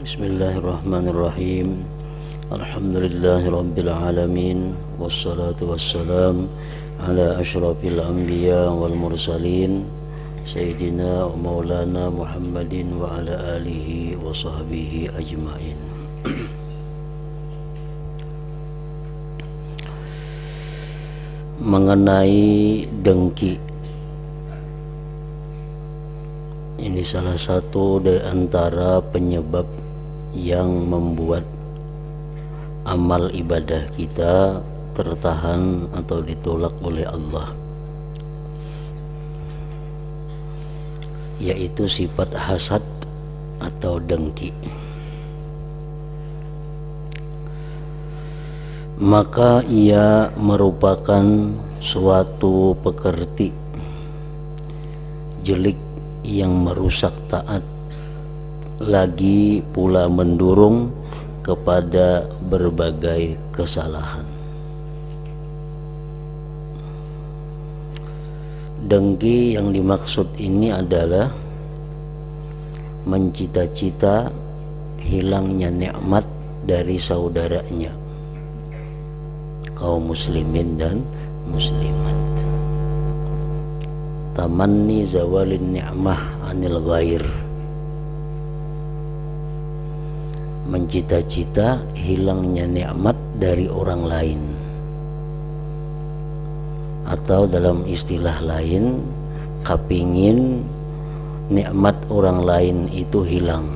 Bismillahirrahmanirrahim. Alhamdulillahi rabbil alamin. Wassalatu wassalam ala asyrafil anbiya wal mursalin Sayyidina wa maulana Muhammadin wa ala alihi wa sahbihi ajma'in. Mengenai dengki, ini salah satu dari antara penyebab yang membuat amal ibadah kita tertahan atau ditolak oleh Allah, yaitu sifat hasad atau dengki. Maka ia merupakan suatu pekerti jelik yang merusak taat, lagi pula mendorong kepada berbagai kesalahan. Dengki yang dimaksud ini adalah mencita-cita hilangnya nikmat dari saudaranya, kaum muslimin dan muslimat. Tamanni zawalin ni'mah anil ghair, mencita-cita hilangnya nikmat dari orang lain, atau dalam istilah lain, kepingin nikmat orang lain itu hilang.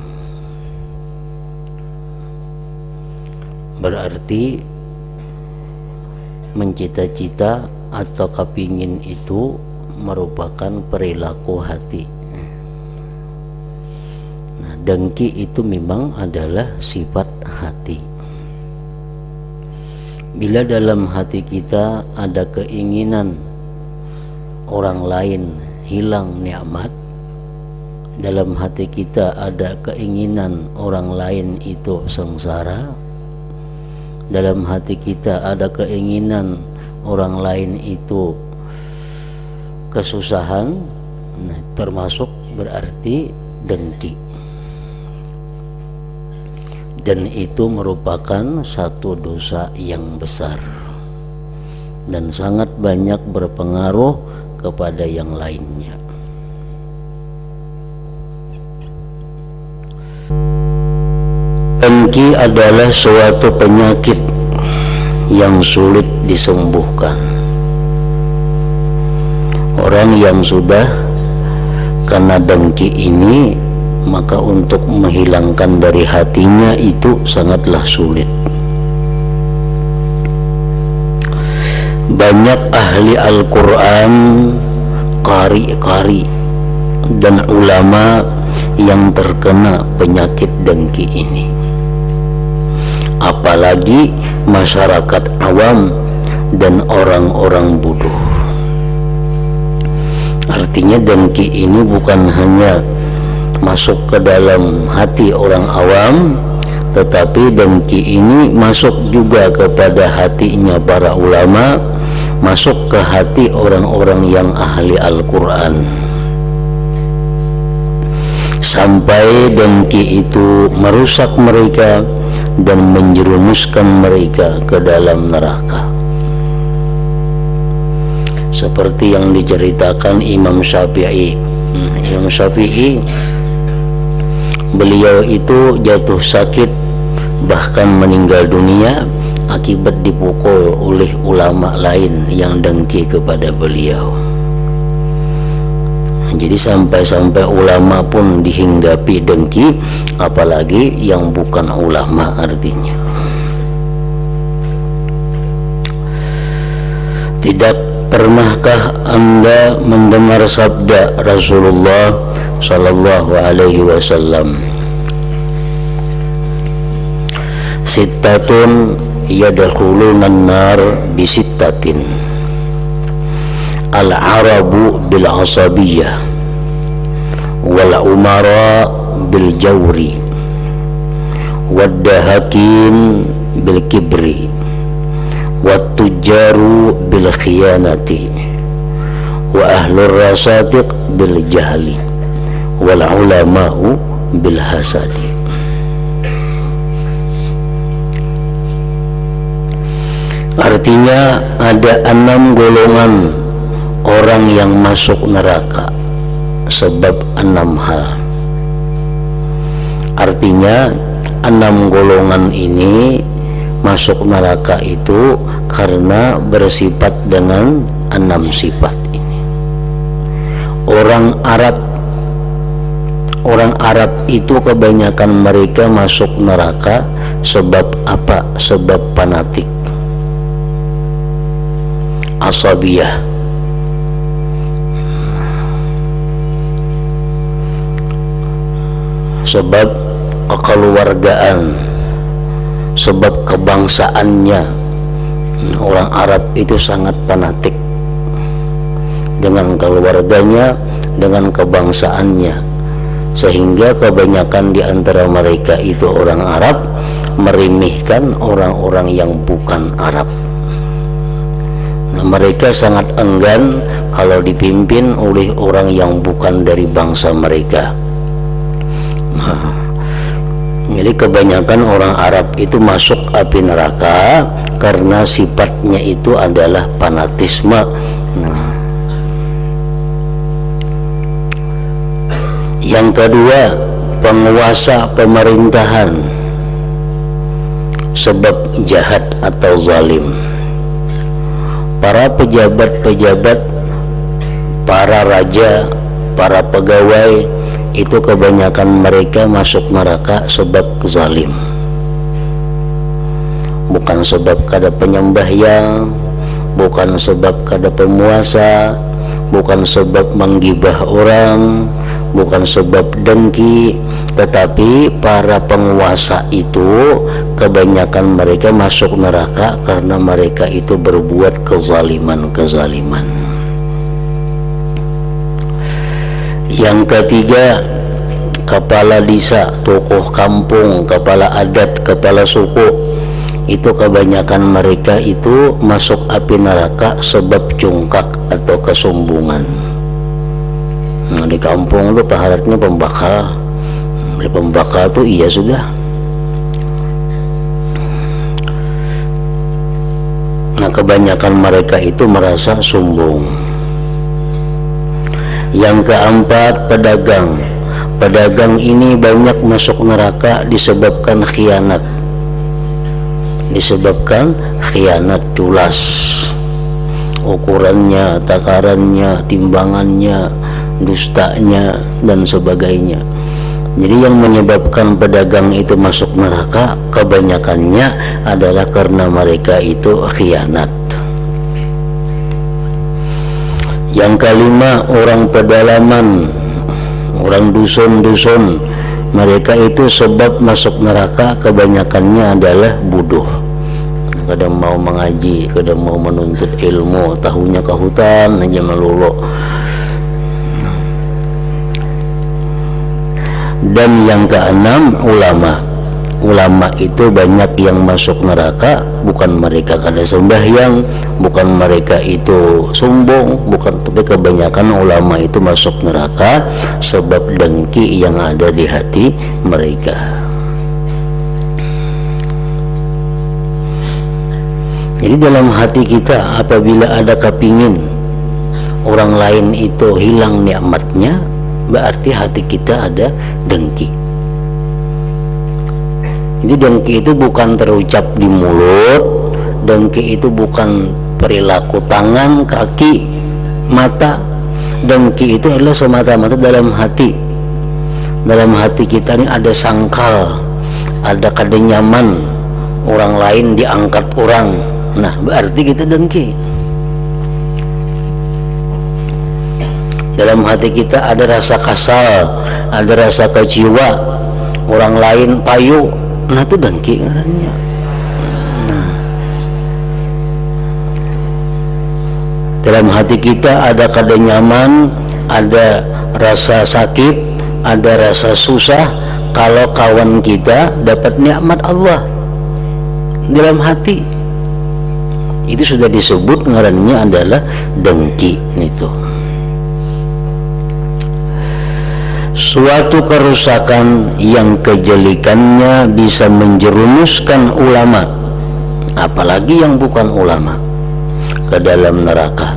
Berarti mencita-cita atau kepingin itu merupakan perilaku hati. Nah, dengki itu memang adalah sifat hati. Bila dalam hati kita ada keinginan orang lain hilang nikmat, dalam hati kita ada keinginan orang lain itu sengsara, dalam hati kita ada keinginan orang lain itu kesusahan, nah, termasuk berarti dengki. Dan itu merupakan satu dosa yang besar dan sangat banyak berpengaruh kepada yang lainnya. Dengki adalah suatu penyakit yang sulit disembuhkan. Orang yang sudah kena dengki ini, maka untuk menghilangkan dari hatinya itu sangatlah sulit. Banyak ahli Al-Quran, qari-qari dan ulama yang terkena penyakit dengki ini. Apalagi masyarakat awam dan orang-orang bodoh. Artinya dengki ini bukan hanya masuk ke dalam hati orang awam, tetapi dengki ini masuk juga kepada hatinya para ulama, masuk ke hati orang-orang yang ahli Al-Quran, sampai dengki itu merusak mereka dan menjerumuskan mereka ke dalam neraka. Seperti yang diceritakan Imam Syafi'i. Imam Syafi'i, beliau itu jatuh sakit, bahkan meninggal dunia akibat dipukul oleh ulama lain yang dengki kepada beliau. Jadi sampai-sampai ulama pun dihinggapi dengki, apalagi yang bukan ulama artinya. Tidak pernahkah Anda mendengar sabda Rasulullah sallallahu alaihi wasallam, sittatun yadkhuluna an-nar bisittatin, al-arabu bil asabiyyah, wal umara bil jawri, wad dahakin bil kibri, wat tujaru bil khiyanati, wa ahlur rasatiq bil jahli, wal ulama'u bil hasadi. Artinya ada 6 golongan orang yang masuk neraka sebab 6 hal. Artinya 6 golongan ini masuk neraka itu karena bersifat dengan 6 sifat ini. Orang Arab itu kebanyakan mereka masuk neraka sebab apa? Sebab fanatik, asabiyah. Sebab kekeluargaan, sebab kebangsaannya. Orang Arab itu sangat fanatik dengan keluarganya, dengan kebangsaannya, sehingga kebanyakan di antara mereka itu orang Arab meremehkan orang-orang yang bukan Arab. Nah, mereka sangat enggan kalau dipimpin oleh orang yang bukan dari bangsa mereka. Nah, jadi kebanyakan orang Arab itu masuk api neraka karena sifatnya itu adalah fanatisme. Nah, yang kedua, penguasa pemerintahan sebab jahat atau zalim. Para pejabat-pejabat, para raja, para pegawai itu kebanyakan mereka masuk neraka sebab zalim. Bukan sebab kada penyembahyang, bukan sebab kada pemuasa, bukan sebab menggibah orang, bukan sebab dengki, tetapi para penguasa itu kebanyakan mereka masuk neraka karena mereka itu berbuat kezaliman. Yang ketiga, kepala desa, tokoh kampung, kepala adat, kepala suku, itu kebanyakan mereka itu masuk api neraka sebab congkak atau kesombongan. Nah, di kampung itu paharatnya pembakal. Di pembakal itu iya sudah. Nah, kebanyakan mereka itu merasa sombong. Yang keempat, pedagang. Pedagang ini banyak masuk neraka disebabkan khianat. Disebabkan khianat, culas. Ukurannya, takarannya, timbangannya, dustanya, dan sebagainya. Jadi yang menyebabkan pedagang itu masuk neraka kebanyakannya adalah karena mereka itu khianat. Yang kelima, orang pedalaman, orang dusun-dusun, mereka itu sebab masuk neraka kebanyakannya adalah bodoh. Kadang mau mengaji, kadang mau menuntut ilmu, tahunya ke hutan aja melulu. Dan yang keenam, ulama. Ulama itu banyak yang masuk neraka, bukan mereka kada sembahyang, bukan mereka itu sombong, bukan, tapi kebanyakan ulama itu masuk neraka sebab dengki yang ada di hati mereka. Jadi dalam hati kita apabila ada kepingin orang lain itu hilang nikmatnya, berarti hati kita ada dengki. Jadi dengki itu bukan terucap di mulut, dengki itu bukan perilaku tangan, kaki, mata. Dengki itu adalah semata-mata dalam hati. Dalam hati kita ini ada sangkal, ada kada nyaman orang lain diangkat orang. Nah, berarti kita dengki. Dalam hati kita ada rasa kasal, ada rasa kecewa, orang lain payu. Nah, itu dengki ngarannya. Nah, dalam hati kita ada kada nyaman, ada rasa sakit, ada rasa susah kalau kawan kita dapat nikmat Allah dalam hati. Itu sudah disebut ngarannya adalah dengki itu. Suatu kerusakan yang kejelikannya bisa menjerumuskan ulama. apalagi yang bukan ulama, ke dalam neraka.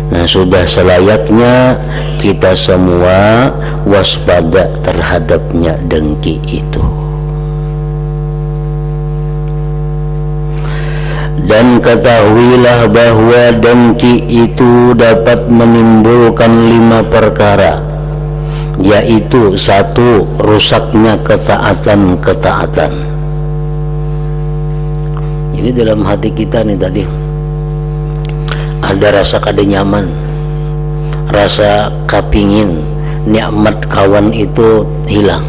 Nah, sudah selayaknya kita semua waspada terhadapnya dengki itu. Dan ketahuilah bahwa dengki itu dapat menimbulkan 5 perkara, yaitu 1. Rusaknya ketaatan-ketaatan. Jadi dalam hati kita nih tadi ada rasa kada nyaman, rasa kapingin nikmat kawan itu hilang.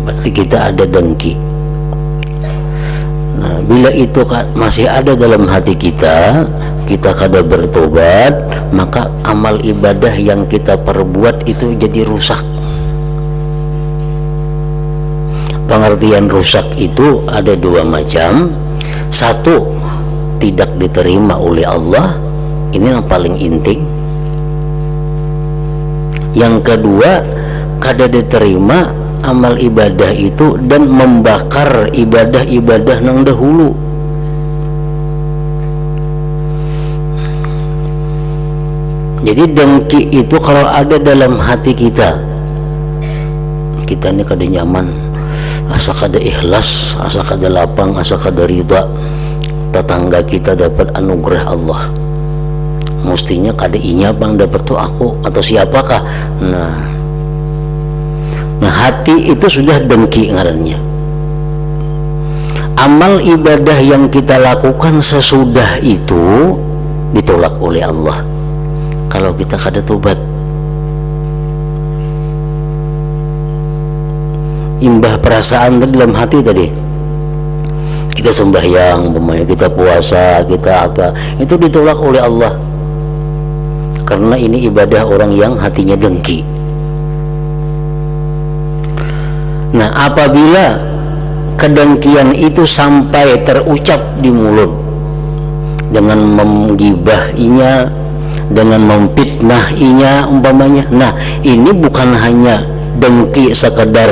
Berarti kita ada dengki. Nah, bila itu masih ada dalam hati kita, kita kada bertobat, maka amal ibadah yang kita perbuat itu jadi rusak. Pengertian rusak itu ada 2 macam. 1, tidak diterima oleh Allah, ini yang paling inti. Yang kedua, kada diterima amal ibadah itu dan membakar ibadah-ibadah nang dahulu. Jadi dengki itu kalau ada dalam hati kita ini kada nyaman, asa kada ikhlas, asa kada lapang, asa kada ridha tetangga kita dapat anugerah Allah, mestinya kada inya bang dapat tuh aku atau siapakah. Nah, hati itu sudah dengki ngarannya. Amal ibadah yang kita lakukan sesudah itu ditolak oleh Allah kalau kita kada tobat. Imbah perasaan dalam hati tadi, kita sembahyang, kita puasa, kita apa, itu ditolak oleh Allah karena ini ibadah orang yang hatinya dengki. Nah, apabila kedengkian itu sampai terucap di mulut dengan menggibahinya, dengan memfitnahinya umpamanya, nah ini bukan hanya dengki sekedar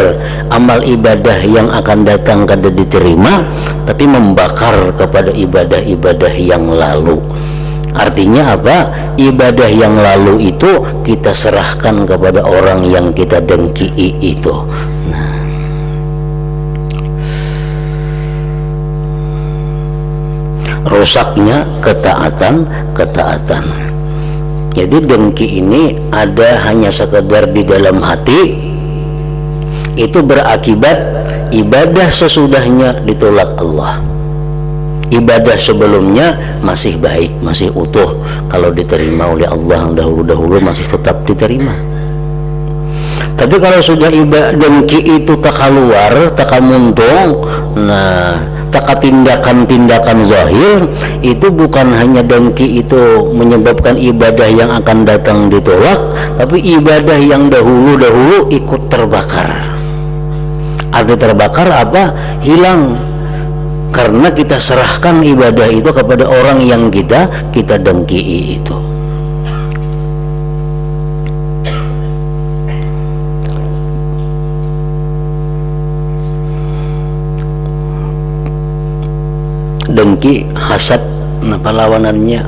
amal ibadah yang akan datang kada diterima, tapi membakar kepada ibadah-ibadah yang lalu. Artinya apa? Ibadah yang lalu itu kita serahkan kepada orang yang kita dengki itu. Nah, rusaknya ketaatan. Jadi dengki ini ada hanya sekedar di dalam hati, itu berakibat ibadah sesudahnya ditolak Allah. Ibadah sebelumnya masih baik, masih utuh, kalau diterima oleh Allah yang dahulu-dahulu masih tetap diterima. Tapi kalau sudah ibadah dengki itu tak keluar, tak muntung, nah tak tindakan-tindakan zahir, itu bukan hanya dengki itu menyebabkan ibadah yang akan datang ditolak, tapi ibadah yang dahulu-dahulu ikut terbakar. Arti terbakar apa? Hilang, karena kita serahkan ibadah itu kepada orang yang kita dengki itu. Dengki, hasad, apa lawanannya?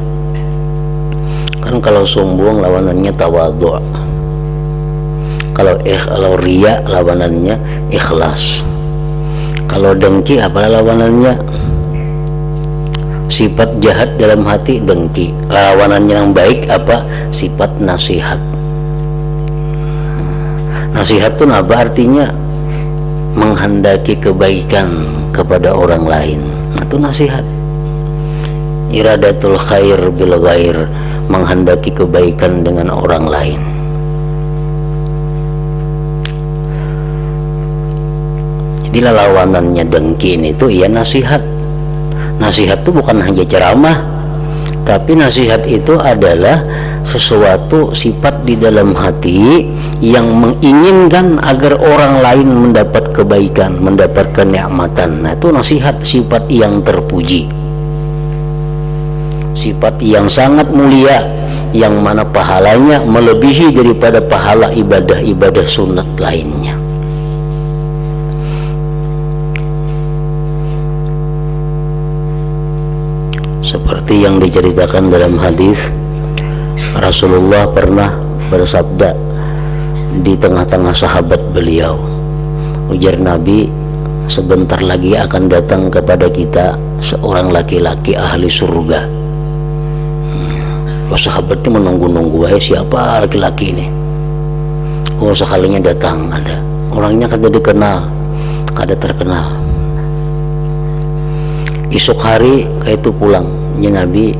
Kan kalau sombong lawanannya tawadhu'. Kalau riya lawanannya ikhlas. Kalau dengki apa lawanannya? Sifat jahat dalam hati, dengki. Lawanannya yang baik apa? Sifat nasihat. Nasihat itu apa artinya? Menghendaki kebaikan kepada orang lain. Itu nasihat. Iradatul khair bil ghair, menghendaki kebaikan dengan orang lain. Jadi lawanannya dengki itu ya nasihat. Nasihat itu bukan hanya ceramah, tapi nasihat itu adalah sesuatu sifat di dalam hati yang menginginkan agar orang lain mendapat kebaikan, mendapat kenikmatan. Nah, itu nasihat, sifat yang terpuji, sifat yang sangat mulia, yang mana pahalanya melebihi daripada pahala ibadah-ibadah sunat lainnya. Seperti yang diceritakan dalam hadis, Rasulullah pernah bersabda di tengah-tengah sahabat beliau, ujar Nabi, sebentar lagi akan datang kepada kita seorang laki-laki ahli surga. Sahabatnya menunggu-nunggu, siapa laki-laki ini? Oh, sekalinya datang, ada orangnya kada dikenal, kada terkenal. Esok hari itu pulang, ya Nabi,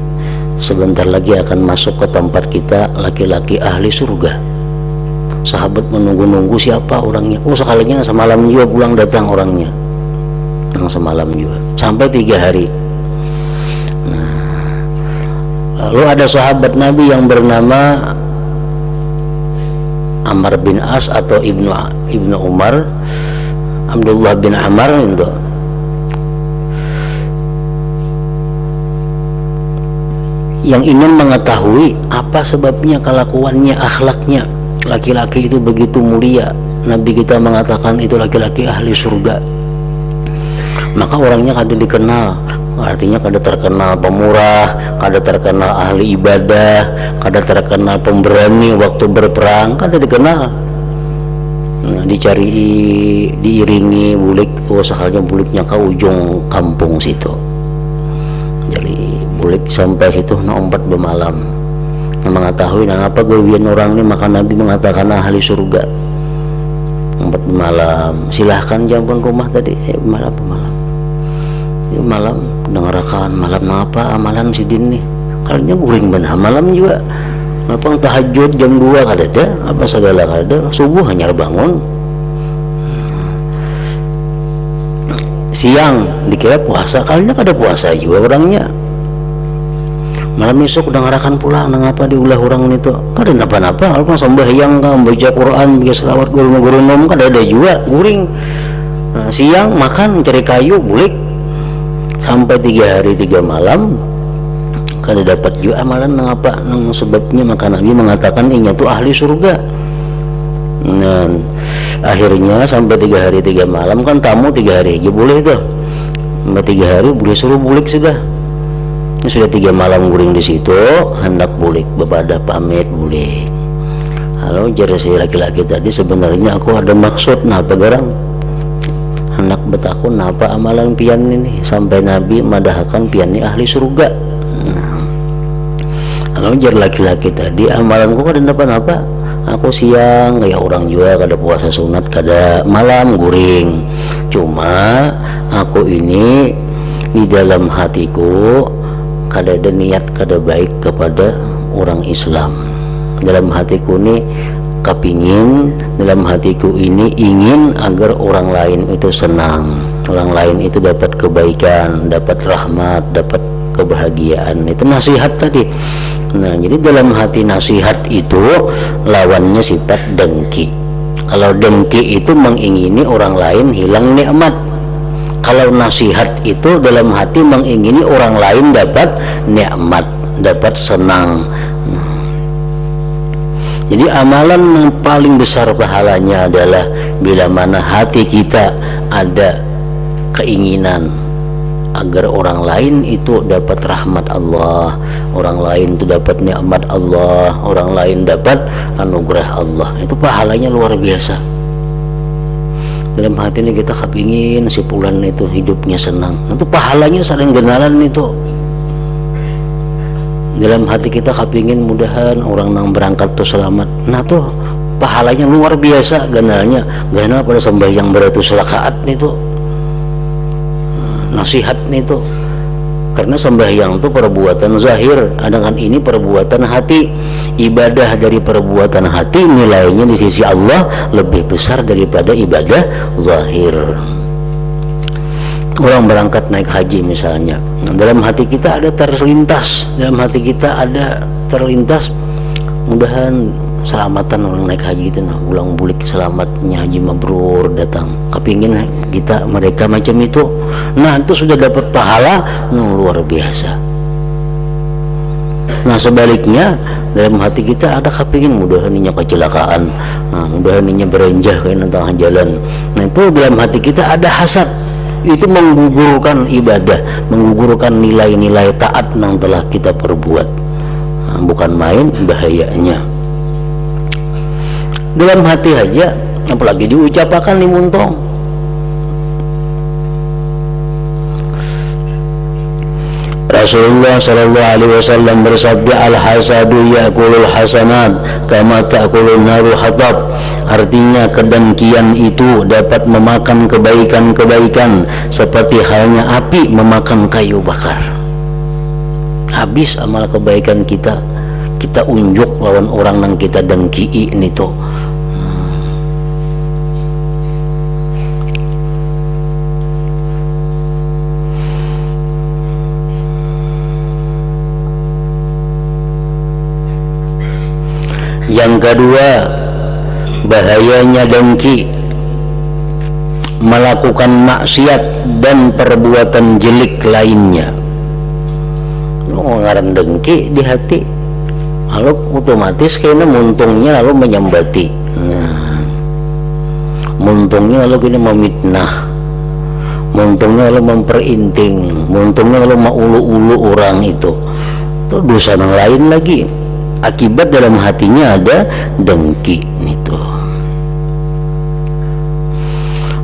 sebentar lagi akan masuk ke tempat kita laki-laki ahli surga. Sahabat menunggu-nunggu, siapa orangnya? Oh, sekalinya semalam juga pulang datang orangnya, yang semalam juga, sampai 3 hari. Lalu ada sahabat Nabi yang bernama Ammar bin As atau Ibnu Umar, Abdullah bin Ammar itu. Yang ingin mengetahui apa sebabnya, kelakuannya, akhlaknya laki-laki itu begitu mulia. Nabi kita mengatakan itu laki-laki ahli surga. Maka orangnya kada dikenal, artinya kada terkenal pemurah, kada terkenal ahli ibadah, kada terkenal pemberani waktu berperang, kada dikenal. Dicari, diiringi bulik, sekalinya buliknya ke ujung kampung situ. Jadi bulik sampai situ nompat bemalam, mengetahui apa gawian orang ini, maka Nabi mengatakan ahli surga. Nompat bemalam, silahkan jampun rumah tadi, malam dengarkan malam apa amalan si din nih, kalinya guring benar malam juga, apa tahajud jam 2 kada ada, apa segala kada, subuh hanya bangun, siang dikira puasa, kalinya kada puasa juga orangnya. Malam esok dengarkan pula apa diulah orang itu, kada napa-napa, kalau sembahyang kan baca Quran, baca selawat guru-guru nom, kada ada juga guring. Siang makan cari kayu bulik sampai 3 hari 3 malam kada dapat juga amalan apa nang sebabnya, maka Nabi mengatakan inya tuh ahli surga. Nah, akhirnya sampai 3 hari 3 malam kan tamu 3 hari aja boleh tuh, sampai 3 hari boleh suruh bulik sudah. Sudah 3 malam guring di situ, hendak bulik, bebadah pamit bulik. Halo, jadi si laki-laki tadi, sebenarnya aku ada maksud, napa garang? Hendak betakun napa amalan pian ini, sampai Nabi madahkan pian ini ahli surga. Halo, jadi laki-laki tadi, amalanku kada napa-napa. Aku siang, ya orang juga kada puasa sunat, kada malam guring. Cuma aku ini di dalam hatiku kada ada niat kada baik kepada orang Islam. Dalam hatiku ini kepingin, dalam hatiku ini ingin agar orang lain itu senang, orang lain itu dapat kebaikan, dapat rahmat, dapat kebahagiaan. Itu nasihat tadi. Nah, jadi dalam hati nasihat itu lawannya sifat dengki. Kalau dengki itu mengingini orang lain hilang nikmat. Kalau nasihat itu dalam hati mengingini orang lain dapat nikmat, dapat senang. Jadi amalan yang paling besar pahalanya adalah bila mana hati kita ada keinginan agar orang lain itu dapat rahmat Allah, orang lain itu dapat nikmat Allah, orang lain dapat anugerah Allah. Itu pahalanya luar biasa. Dalam hati ini kita kepingin si fulan itu hidupnya senang, itu pahalanya saling genalan itu. Dalam hati kita kepingin mudahan orang yang berangkat tuh selamat, nah tuh pahalanya luar biasa ganalnya. Ganal pada sembahyang beratus rakaat itu, nasihat itu. Karena sembahyang itu perbuatan zahir, sedangkan ini perbuatan hati. Ibadah dari perbuatan hati nilainya di sisi Allah lebih besar daripada ibadah zahir. Orang berangkat naik haji misalnya, dalam hati kita ada terlintas, dalam hati kita ada terlintas mudahan selamatan orang naik haji itu, nah ulang bulik selamatnya haji mabrur datang, kepingin kita mereka macam itu. Nah itu sudah dapat pahala luar biasa. Nah sebaliknya dalam hati kita ada kepingin mudahan inya kecelakaan, nah mudahan inya berenjah ke tengah jalan. Nah itu dalam hati kita ada hasad, itu menggugurkan ibadah, menggugurkan nilai-nilai taat yang telah kita perbuat. Bukan main bahayanya. Dalam hati aja, apalagi diucapkan di muntong. Rasulullah sallallahu alaihi wasallam bersabda, al-hasadu ya'kulul hasanat kama ta'kulun naru hatab. Artinya kedengkian itu dapat memakan kebaikan-kebaikan seperti halnya api memakan kayu bakar. Habis amal kebaikan kita unjuk lawan orang yang kita dengki ini tuh. Yang kedua, bahayanya dengki, melakukan maksiat dan perbuatan jelek lainnya. Lu ngaran dengki di hati, lalu otomatis kayaknya muntungnya lalu menyambati, muntungnya lalu kini memitnah, muntungnya lalu memperinting, muntungnya lalu maulu-ulu orang itu dosa yang lain lagi. Akibat dalam hatinya ada dengki itu.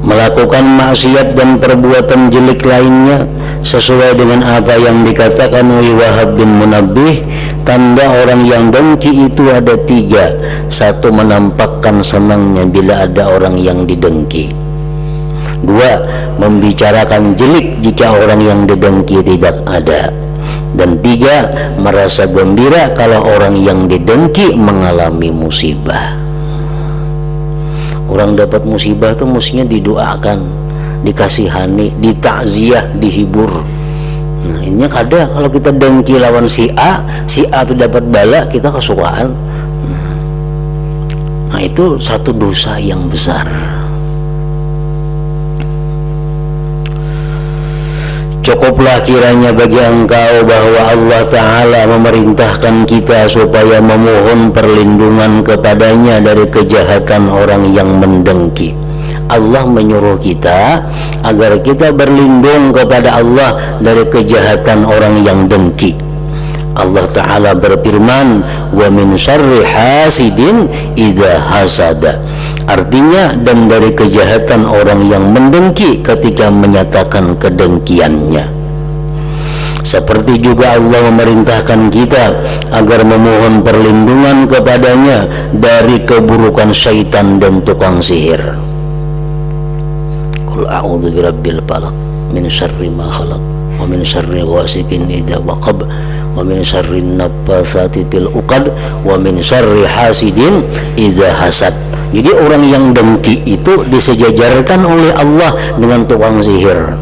Melakukan maksiat dan perbuatan jelek lainnya sesuai dengan apa yang dikatakan oleh Wahab bin Munabbih, tanda orang yang dengki itu ada 3. 1, menampakkan senangnya bila ada orang yang didengki. 2, membicarakan jelek jika orang yang didengki tidak ada. Dan 3, merasa gembira kalau orang yang didengki mengalami musibah. Orang dapat musibah itu mestinya didoakan, dikasihani, ditakziah, dihibur. Nah ini kadang kalau kita dengki lawan si A itu dapat bala, kita kesukaan. Nah itu satu dosa yang besar. Cukuplah kiranya bagi engkau bahwa Allah Ta'ala memerintahkan kita supaya memohon perlindungan kepadanya dari kejahatan orang yang mendengki. Allah menyuruh kita agar kita berlindung kepada Allah dari kejahatan orang yang dengki. Allah Ta'ala berfirman, wa min syarri hasidin idza hasada. Artinya, dan dari kejahatan orang yang mendengki ketika menyatakan kedengkiannya. Seperti juga Allah memerintahkan kita agar memohon perlindungan kepadanya dari keburukan syaitan dan tukang sihir. Qul a'udzu birabbil falaq min syarri ma khalaq wa min syarri ghasiqin idza waqab wa min syarri naffatsati fil 'uqad wa min syarri hasidin idza hasad. Jadi orang yang dengki itu disejajarkan oleh Allah dengan tukang sihir.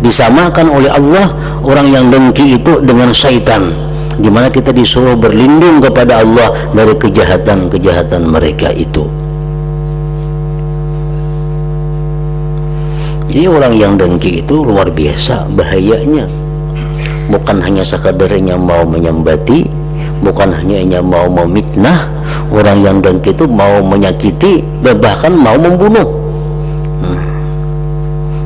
Disamakan oleh Allah orang yang dengki itu dengan syaitan, di mana kita disuruh berlindung kepada Allah dari kejahatan-kejahatan mereka itu. Jadi orang yang dengki itu luar biasa bahayanya. Bukan hanya sekadarnya mau menyambati, bukan hanya mau memitnah. Orang yang dengki itu mau menyakiti, bahkan mau membunuh.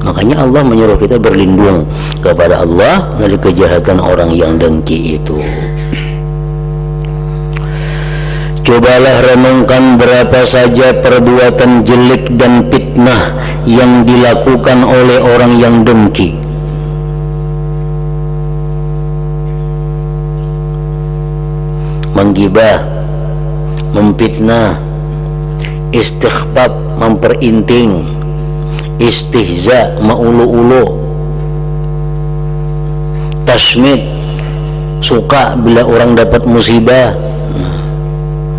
Makanya Allah menyuruh kita berlindung kepada Allah dari kejahatan orang yang dengki itu. Cobalah renungkan berapa saja perbuatan jelek dan fitnah yang dilakukan oleh orang yang dengki. Menggibah, memfitnah, istighfar, memperinting, istihza, maulu-ulu, tasmid, suka bila orang dapat musibah.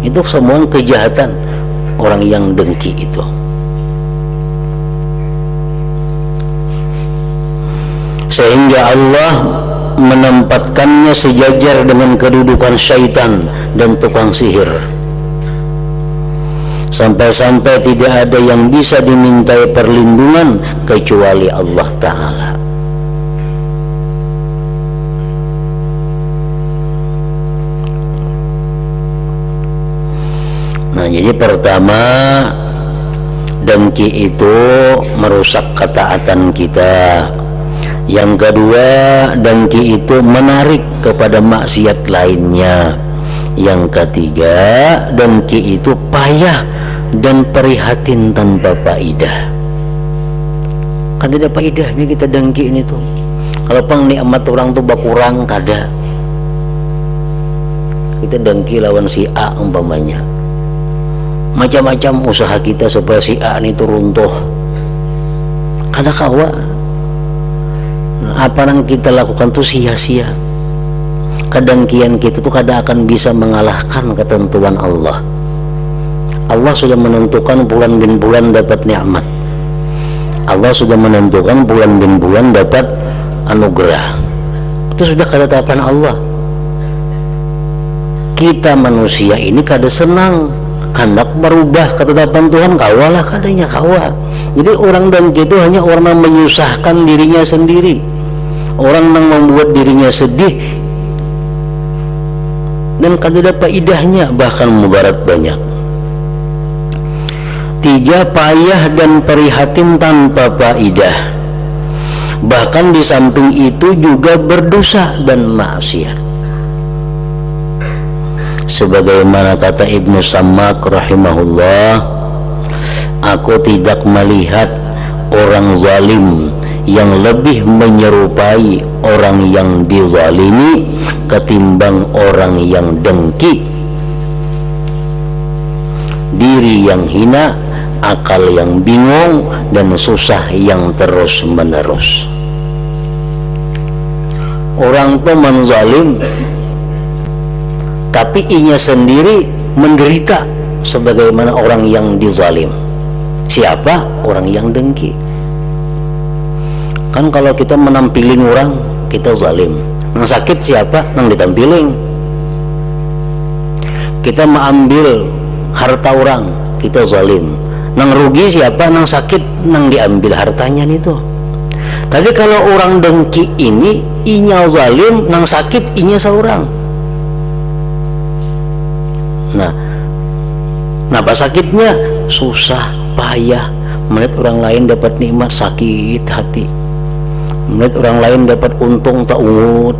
Itu semua kejahatan orang yang dengki itu. Sehingga Allah menempatkannya sejajar dengan kedudukan syaitan dan tukang sihir. Sampai-sampai tidak ada yang bisa dimintai perlindungan kecuali Allah Ta'ala. Nah, jadi pertama, dengki itu merusak ketaatan kita. Yang kedua, dengki itu menarik kepada maksiat lainnya. Yang ketiga, dengki itu payah dan prihatin tanpa faedah. Kan tidak faedahnya kita dengki ini tuh. Kalau pang nikmat orang tuh berkurang kada. Kita dengki lawan si A umpamanya. Macam-macam usaha kita supaya si A ini tuh runtuh. Kada kawa. Apa yang kita lakukan tuh sia-sia. Kedengkian kita tuh kada akan bisa mengalahkan ketentuan Allah. Allah sudah menentukan bulan bin bulan dapat nikmat. Allah sudah menentukan bulan bin bulan dapat anugerah. Itu sudah ketetapan Allah. Kita manusia ini kada senang hendak merubah ketetapan Tuhan, kawalah kadanya kawa. Jadi orang dengki itu hanya orang yang menyusahkan dirinya sendiri, orang yang membuat dirinya sedih dan kada dapat idahnya, bahkan mudarat banyak. Tiga, payah dan prihatin tanpa faedah. Bahkan di samping itu juga berdosa dan maksiat. Sebagaimana kata Ibnu Sammak rahimahullah, aku tidak melihat orang zalim yang lebih menyerupai orang yang dizalimi ketimbang orang yang dengki, diri yang hina, akal yang bingung, dan susah yang terus menerus. Orang itu menzalim tapi inya sendiri menderita sebagaimana orang yang dizalim. Siapa? Orang yang dengki. Kan kalau kita menampilin orang, kita zalim. Yang sakit siapa? Yang ditampilin. Kita mengambil harta orang, kita zalim. Yang rugi siapa? Yang sakit, yang diambil hartanya itu. Tapi kalau orang dengki ini, inya zalim, yang sakit inya seorang. Nah, apa sakitnya? Susah, payah. Melihat orang lain dapat nikmat, sakit hati. Melihat orang lain dapat untung, tak ungut.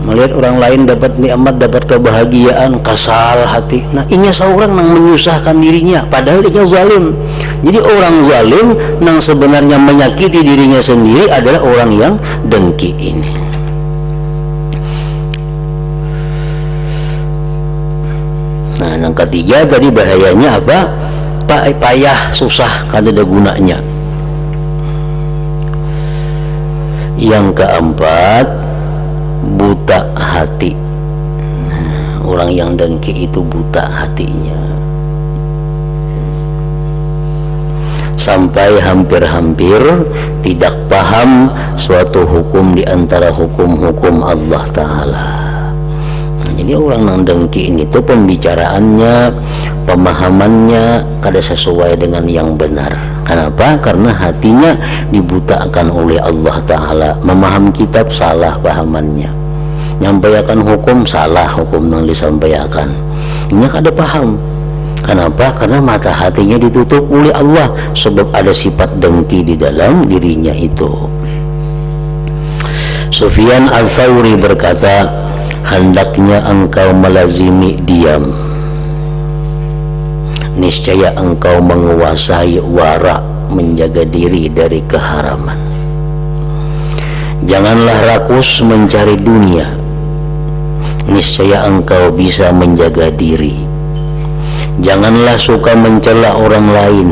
Melihat orang lain dapat nikmat, dapat kebahagiaan, kasal hati. Nah, inya seorang yang menyusahkan dirinya, padahal inya zalim. Jadi orang zalim yang sebenarnya menyakiti dirinya sendiri adalah orang yang dengki ini. Nah, yang ketiga tadi bahayanya apa? Payah, susah, kada ada gunanya. Yang keempat, buta hati. Orang yang dengki itu buta hatinya, sampai hampir-hampir tidak paham suatu hukum di antara hukum-hukum Allah Ta'ala. Jadi orang yang dengki ini tuh pembicaraannya, pemahamannya kada sesuai dengan yang benar. Kenapa? Karena hatinya dibutakan oleh Allah Ta'ala. Memaham kitab salah pahamannya, nyampaikan hukum salah hukum yang disampaikan. Ini kada paham. Kenapa? Karena mata hatinya ditutup oleh Allah, sebab ada sifat dengki di dalam dirinya itu. Sufyan Al-Thawri berkata, hendaknya engkau melazimi diam, niscaya engkau menguasai wara, menjaga diri dari keharaman. Janganlah rakus mencari dunia, niscaya engkau bisa menjaga diri. Janganlah suka mencela orang lain,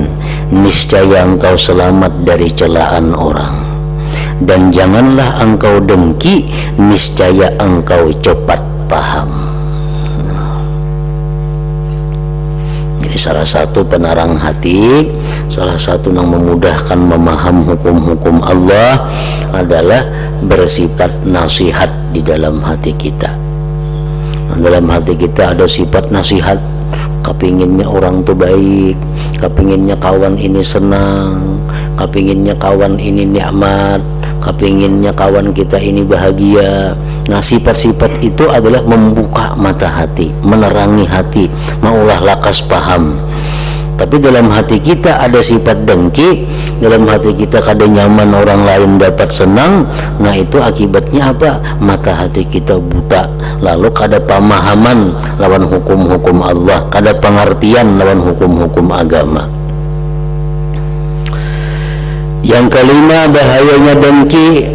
niscaya engkau selamat dari celaan orang. Dan janganlah engkau dengki, niscaya engkau cepat paham. Jadi salah satu penarang hati, salah satu yang memudahkan memaham hukum-hukum Allah adalah bersifat nasihat di dalam hati kita. Dalam hati kita ada sifat nasihat. Kepinginnya orang tuh baik, kepinginnya kawan ini senang, kepinginnya kawan ini nikmat, kepinginnya kawan kita ini bahagia. Nah, sifat-sifat itu adalah membuka mata hati, menerangi hati, maulah lakas paham. Tapi dalam hati kita ada sifat dengki, dalam hati kita kada nyaman orang lain dapat senang. Nah itu akibatnya apa? Mata hati kita buta, lalu kada pemahaman lawan hukum-hukum Allah, kada pengertian lawan hukum-hukum agama. Yang kelima, bahayanya dengki,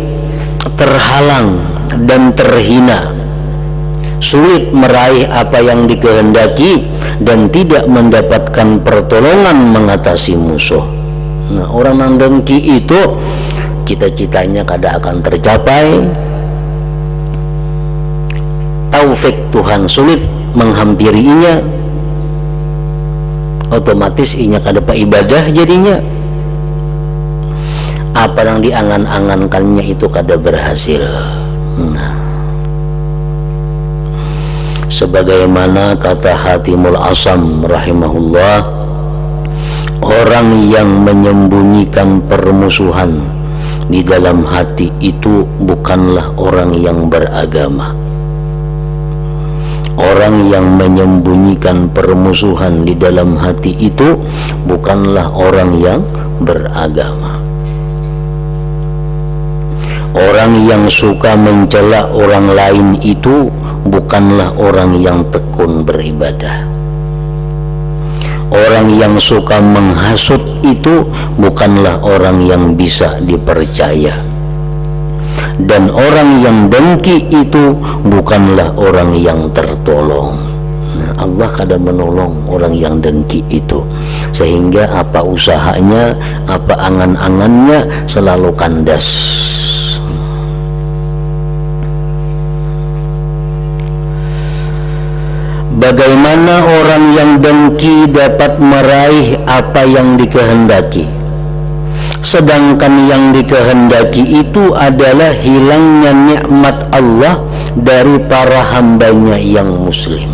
terhalang dan terhina, sulit meraih apa yang dikehendaki dan tidak mendapatkan pertolongan mengatasi musuh. Nah, orang yang dengki itu cita-citanya kada akan tercapai, taufik Tuhan sulit menghampirinya, otomatis inya kada ibadah jadinya. Apa yang diangan-angankannya itu kada berhasil. Nah, sebagaimana kata Hatimul Asam rahimahullah, orang yang menyembunyikan permusuhan di dalam hati itu bukanlah orang yang beragama. Orang yang menyembunyikan permusuhan di dalam hati itu bukanlah orang yang beragama. Orang yang suka mencela orang lain itu bukanlah orang yang tekun beribadah. Orang yang suka menghasut itu bukanlah orang yang bisa dipercaya. Dan orang yang dengki itu bukanlah orang yang tertolong. Nah, Allah kada menolong orang yang dengki itu, sehingga apa usahanya, apa angan-angannya selalu kandas. Bagaimana orang yang dengki dapat meraih apa yang dikehendaki, sedangkan yang dikehendaki itu adalah hilangnya nikmat Allah dari para hambanya yang muslim.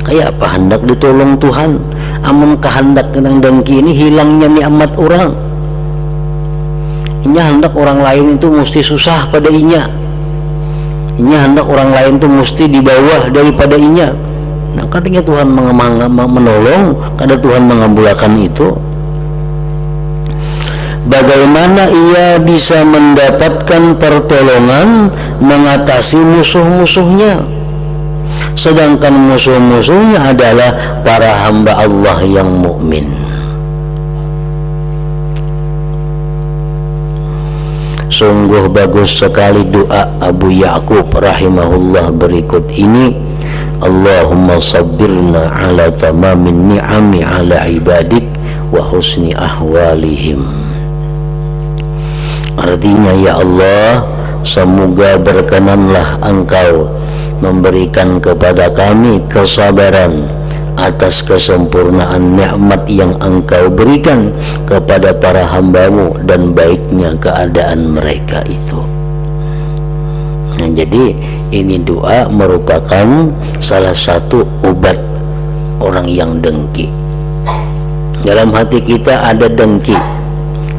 Kayak apa hendak ditolong Tuhan, amun kehendak yang dengki ini hilangnya nikmat orang. Inya hendak orang lain itu mesti susah pada inya. Inya hendak orang lain itu mesti di bawah daripada inya. Nah, kadangnya Tuhan menolong, kadang Tuhan mengabulkan itu. Bagaimana ia bisa mendapatkan pertolongan mengatasi musuh-musuhnya, sedangkan musuh-musuhnya adalah para hamba Allah yang mukmin. Sungguh bagus sekali doa Abu Ya'qub rahimahullah berikut ini. Allahumma sabbirna ala tamamin ni'ami ala ibadik wa husni ahwalihim. Artinya, ya Allah, semoga berkenanlah Engkau memberikan kepada kami kesabaran atas kesempurnaan nikmat yang Engkau berikan kepada para hamba-Mu dan baiknya keadaan mereka itu. Nah, jadi ini doa merupakan salah satu obat orang yang dengki. Dalam hati kita ada dengki,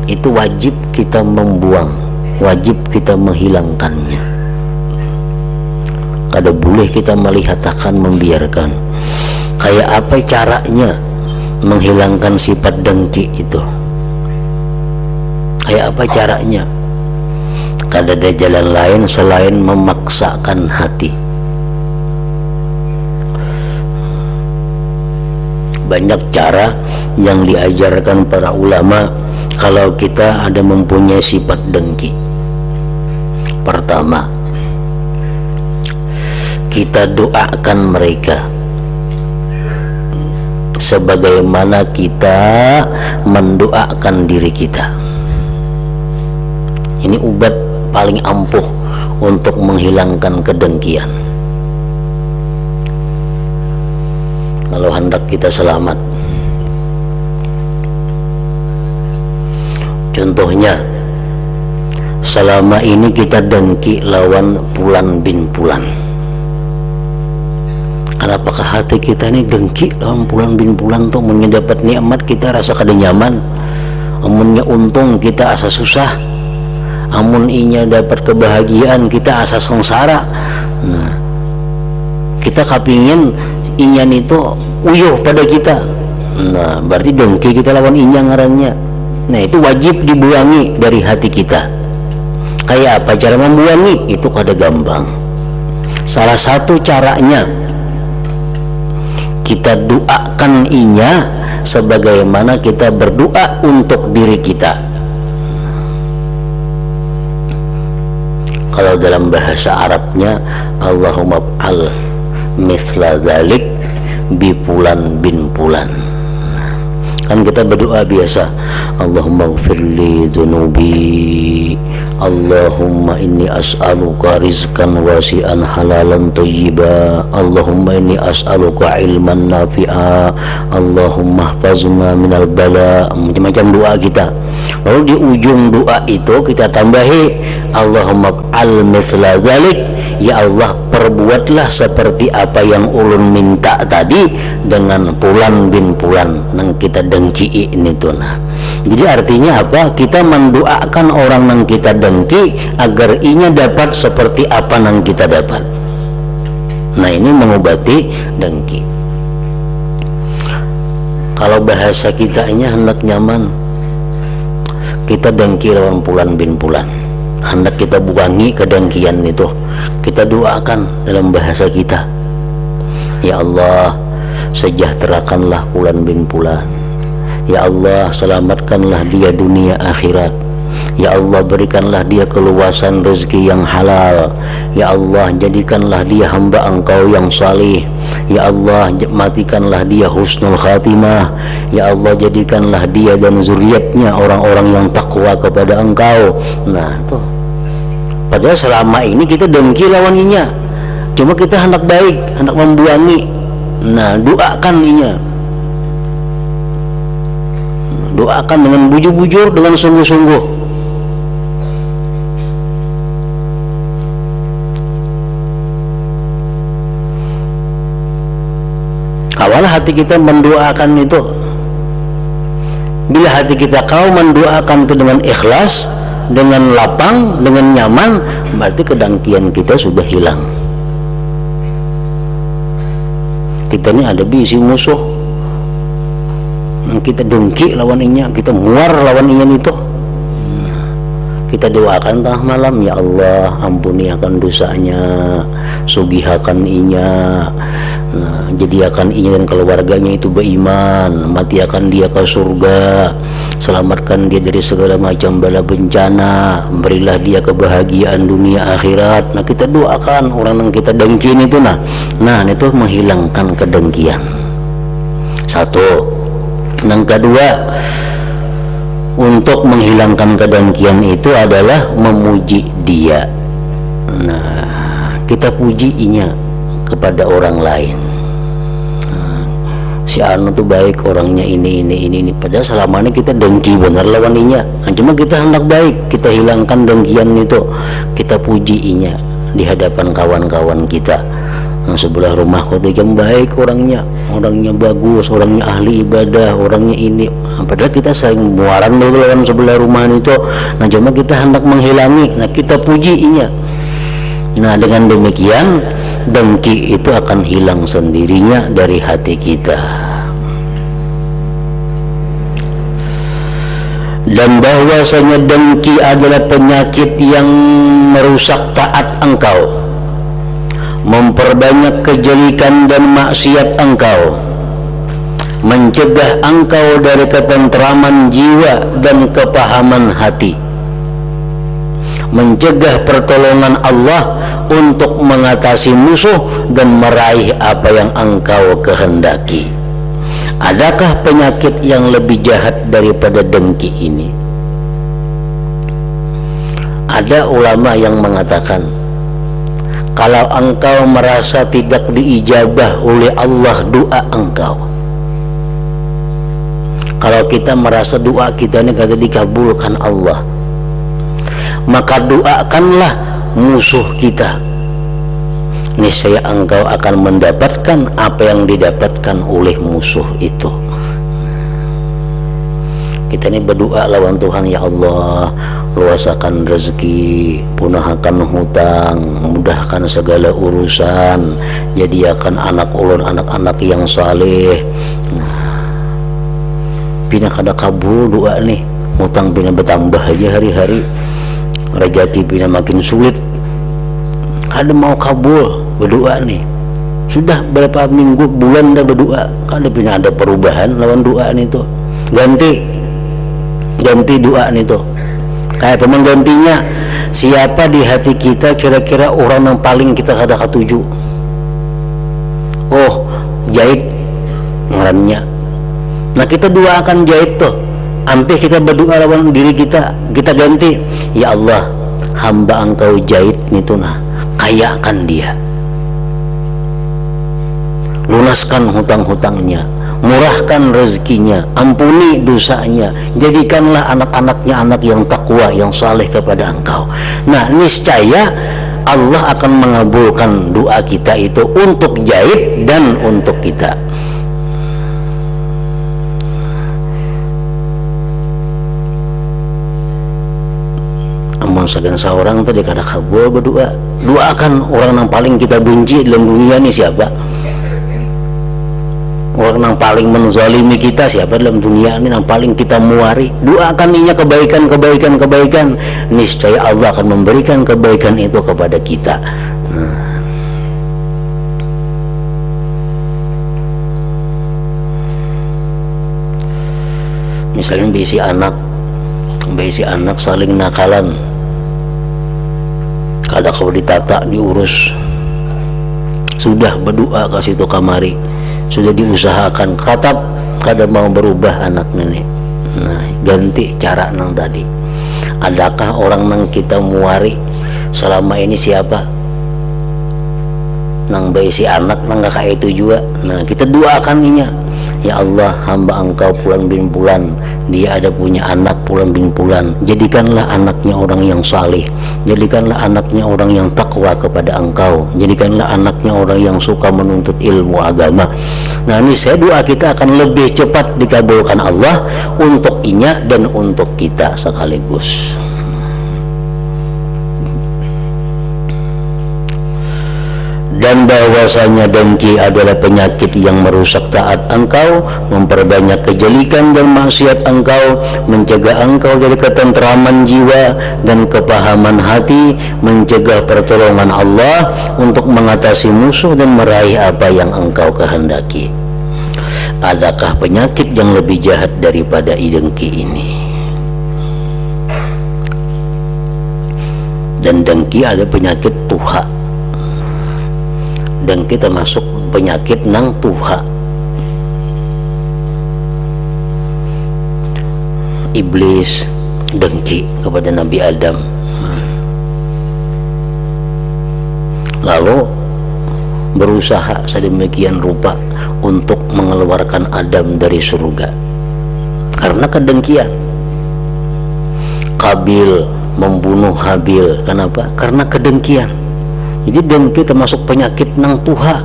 itu wajib kita membuang, wajib kita menghilangkannya. Kada boleh kita melihat akan membiarkan. Kayak apa caranya menghilangkan sifat dengki itu? Kayak apa caranya? Kada ada jalan lain selain memaksakan hati. Banyak cara yang diajarkan para ulama kalau kita ada mempunyai sifat dengki. Pertama, kita doakan mereka sebagaimana kita mendoakan diri kita. Ini obat paling ampuh untuk menghilangkan kedengkian. Kalau hendak kita selamat, contohnya, selama ini kita dengki lawan Fulan bin Fulan. Apakah hati kita ini dengki lawan Fulan bin Fulan tuh mendapat nikmat kita rasa kada nyaman, amunnya untung kita asa susah, amun inya dapat kebahagiaan kita asa sengsara. Nah, kita kepingin inya itu uyuh pada kita. Nah, berarti dengki kita lawan inya ngarannya. Nah, itu wajib dibuangi dari hati kita. Kayak apa cara membuangi? Itu kada gampang. Salah satu caranya kita doakan inya sebagaimana kita berdoa untuk diri kita. Kalau dalam bahasa Arabnya, Allahumma fa'al mithla dzalik bi fulan bin fulan. Kan kita berdoa biasa, Allahumma ighfirli dzunubi, Allahumma inni as'aluka rizqan wasi'an halalan thayyiba, Allahumma inni as'aluka ilman nafi'a, Allahumma ihfazna minal bala. Macam-macam doa kita. Lalu di ujung doa itu kita tambahi Allahumma fa'al mithla dzalik, ya Allah perbuatlah seperti apa yang ulun minta tadi dengan pulan bin pulan nang kita dengki ini tuh. Nah, jadi artinya apa? Kita mendoakan orang nang kita dengki agar inya dapat seperti apa nang kita dapat. Nah, ini mengobati dengki. Kalau bahasa kitanya hendak nyaman, kita dengki lawan pulan bin pulan, hendak kita buangi kedengkian itu, kita doakan dalam bahasa kita, ya Allah sejahterakanlah pulan bin pulan, ya Allah selamatkanlah dia dunia akhirat, ya Allah berikanlah dia keluasan rezeki yang halal, ya Allah jadikanlah dia hamba engkau yang salih, ya Allah matikanlah dia husnul khatimah, ya Allah jadikanlah dia dan zuriatnya orang-orang yang takwa kepada engkau. Nah tuh, padahal selama ini kita dengki lawan inya, cuma kita hendak baik, hendak membuangi. Nah, doakan inya, doakan dengan bujur-bujur, dengan sungguh-sungguh. Awal hati kita mendoakan itu, bila hati kita kau mendoakan itu dengan ikhlas, dengan lapang, dengan nyaman, berarti kedengkian kita sudah hilang. Kita ini ada bisi musuh, kita dengki lawan inya, kita muar lawan inya itu. Kita doakan tengah malam, ya Allah ampuni akan dosanya, sugihakan inya, jadikan inya dan keluarganya itu beriman, matiakan dia ke surga, selamatkan dia dari segala macam bala bencana, berilah dia kebahagiaan dunia akhirat. Nah, kita doakan orang yang kita dengki itu. Nah itu menghilangkan kedengkian. Satu. Yang kedua, untuk menghilangkan kedengkian itu adalah memuji dia. Nah, kita puji inya kepada orang lain. Si Anu tuh baik orangnya, ini. Padahal selama ini kita dengki benar lawan inya. Cuma kita hendak baik, kita hilangkan dengkian itu, kita puji inya di hadapan kawan-kawan kita. Yang sebelah rumah kota jam baik orangnya bagus, orangnya ahli ibadah, orangnya ini. Padahal kita saling muaran dulu lawan sebelah rumah itu. Nah, cuma kita hendak menghilangi. Nah, kita puji inya. Nah, dengan demikian dengki itu akan hilang sendirinya dari hati kita. Dan bahwasanya dengki adalah penyakit yang merusak taat engkau, memperbanyak kejelikan dan maksiat engkau, mencegah engkau dari ketentraman jiwa dan kepahaman hati, mencegah pertolongan Allah untuk mengatasi musuh dan meraih apa yang engkau kehendaki. Adakah penyakit yang lebih jahat daripada dengki ini? Ada ulama yang mengatakan, kalau engkau merasa tidak diijabah oleh Allah doa engkau, kalau kita merasa doa kita ini kata dikabulkan Allah, maka doakanlah musuh kita, niscaya engkau akan mendapatkan apa yang didapatkan oleh musuh itu. Kita ini berdoa lawan Tuhan, ya Allah luasakan rezeki, punahakan hutang, mudahkan segala urusan, jadikan anak ulun anak-anak yang saleh. pina kada kabul doa nih, utang pina bertambah aja hari-hari, rezeki pina makin sulit, kada mau kabul berdoa nih. Sudah berapa minggu bulan dah berdoa, kada pina ada perubahan lawan doa nih tuh. Ganti doa nih tuh. Kayak pemenggantinya, siapa di hati kita kira-kira orang yang paling kita kada katuju? Oh, Jahit ngarannya. Nah kita doakan Jahit tuh, sampai kita berdoa lawan diri kita ganti, ya Allah, hamba engkau Jahit itu nah, kayakan dia, lunaskan hutang-hutangnya, murahkan rezekinya, ampuni dosanya, jadikanlah anak-anaknya anak yang takwa, yang saleh kepada engkau. Nah niscaya Allah akan mengabulkan doa kita itu untuk Jahit dan untuk kita. Amun sagan seorang tadi kada kabul berdoa, doakan orang yang paling kita benci dalam dunia ini siapa? Orang yang paling menzalimi kita siapa dalam dunia ini, yang paling kita muari? Doakan inya kebaikan, niscaya Allah akan memberikan kebaikan itu kepada kita. Misalnya bisi anak saling nakalan, kada kau ditata diurus, sudah berdoa kasih itu kamari, sudah diusahakan, kada mau berubah anak nenek. Nah ganti cara nang tadi. Adakah orang nang kita muari selama ini siapa? Nang bayi si anak nang kakak itu juga. Nah kita doakan inya, ya Allah, hamba engkau pulang bin bulan, dia ada punya anak pulang bin bulan, jadikanlah anaknya orang yang saleh, jadikanlah anaknya orang yang takwa kepada engkau, jadikanlah anaknya orang yang suka menuntut ilmu agama. Nah ini saya doa kita akan lebih cepat dikabulkan Allah untuk inya dan untuk kita sekaligus. Dan bahwasanya dengki adalah penyakit yang merusak taat engkau, memperbanyak kejelikan dan maksiat engkau, mencegah engkau dari ketenteraman jiwa dan kepahaman hati, mencegah pertolongan Allah untuk mengatasi musuh dan meraih apa yang engkau kehendaki. Adakah penyakit yang lebih jahat daripada dengki ini? Dan dengki ada penyakit tuha, dan kita masuk penyakit nang tuha. Iblis dengki kepada Nabi Adam, lalu berusaha sedemikian rupa untuk mengeluarkan Adam dari surga karena kedengkian. Kabil membunuh Habil, kenapa? Karena kedengkian. Jadi dengki termasuk penyakit nang tuha,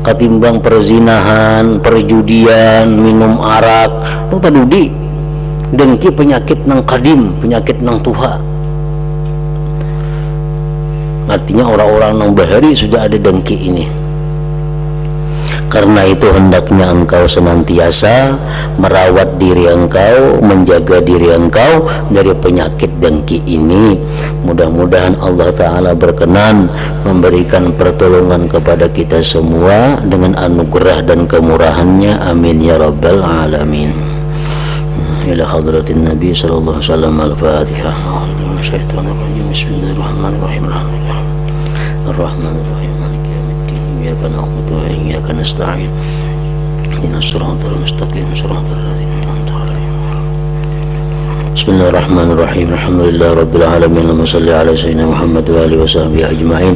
ketimbang perzinahan, perjudian, minum arak, itu tadudi. Dengki penyakit nang kadim, penyakit nang tuha. Artinya orang-orang nang bahari sudah ada dengki ini. Karena itu hendaknya engkau senantiasa merawat diri engkau, menjaga diri engkau dari penyakit dengki ini. Mudah-mudahan Allah Ta'ala berkenan memberikan pertolongan kepada kita semua dengan anugerah dan kemurahannya. Amin ya rabbal alamin. Ila hadratin Nabi sallallahu alaihi wasallam. Al-Fatihah. Bismillahirrahmanirrahim. Ar-Rahmanirrahim. إياك نعبد وإياك نستعين اهدنا الصراط المستقيم صراط الذين أنعمت عليهم. بسم الله الرحمن الرحيم. الحمد لله رب العالمين. اللهم صل على سيدنا محمد وآله وصحبه أجمعين.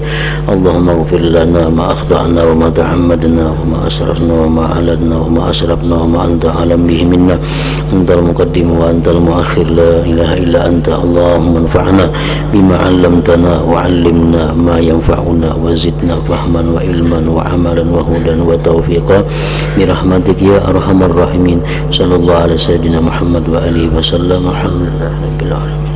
اللهم اغفر لنا ما أخطأنا وما تعمدنا وما أسرفنا وما أعلنا وما أسرفنا وما أنت أعلم به منا. أنت المقدم وأنت المؤخر، لا إله إلا أنت. اللهم انفعنا بما علمتنا وعلمنا ما ينفعنا وزدنا فهما وعلما وعملا وهدى وتوفيقا برحمتك يا أرحم الراحمين. صلى الله على سيدنا محمد وآله وسلم. الحمد لله رب العالمين.